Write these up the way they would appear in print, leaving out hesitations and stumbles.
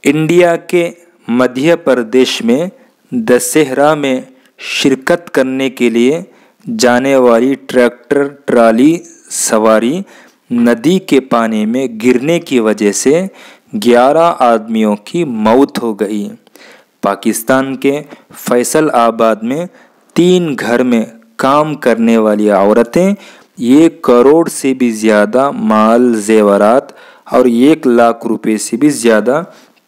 India के मध्य प्रदेश में दशहरा में शिरकत करने के लिए जाने वाली ट्रैक्टर ट्राली सवारी नदी के पानी में गिरने की वजह से 11 आदमियों की मौत हो गई। पाकिस्तान के फैसलाबाद में 3 घर में काम करने वाली औरतें 1 करोड़ से भी ज़्यादा माल जेवरात और 1 लाख रुपए से भी ज़्यादा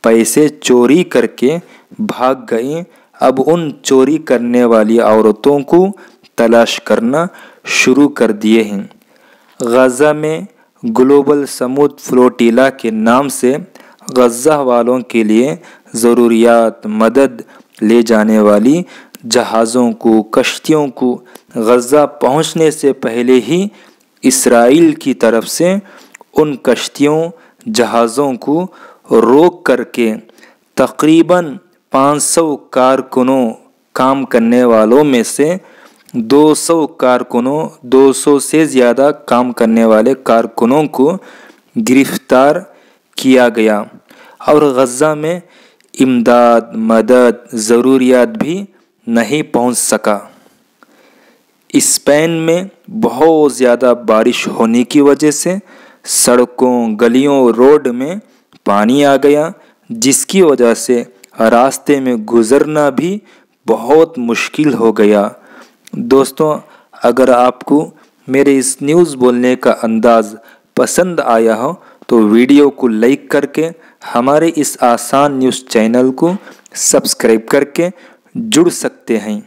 पैसे चोरी करके भाग गई। अब उन चोरी करने वाली औरतों को तलाश करना शुरू कर दिए हैं। गज़ा में ग्लोबल समुद्र फ्लोटिला के नाम से गज़ा वालों के लिए ज़रूरियात मदद ले जाने वाली जहाज़ों को कश्तियों को गज़ा पहुंचने से पहले ही इसराइल की तरफ से उन कश्तियों जहाज़ों को रोक करके तकरीबन 500 कारकुनों काम करने वालों में से 200 कारकुनों 200 से ज़्यादा काम करने वाले कारकुनों को गिरफ्तार किया गया और गज़ा में इमदाद मदद ज़रूरियात भी नहीं पहुंच सका। स्पेन में बहुत ज़्यादा बारिश होने की वजह से सड़कों गलियों रोड में पानी आ गया, जिसकी वजह से रास्ते में गुज़रना भी बहुत मुश्किल हो गया। दोस्तों, अगर आपको मेरे इस न्यूज़ बोलने का अंदाज़ पसंद आया हो तो वीडियो को लाइक करके हमारे इस आसान न्यूज़ चैनल को सब्सक्राइब करके जुड़ सकते हैं।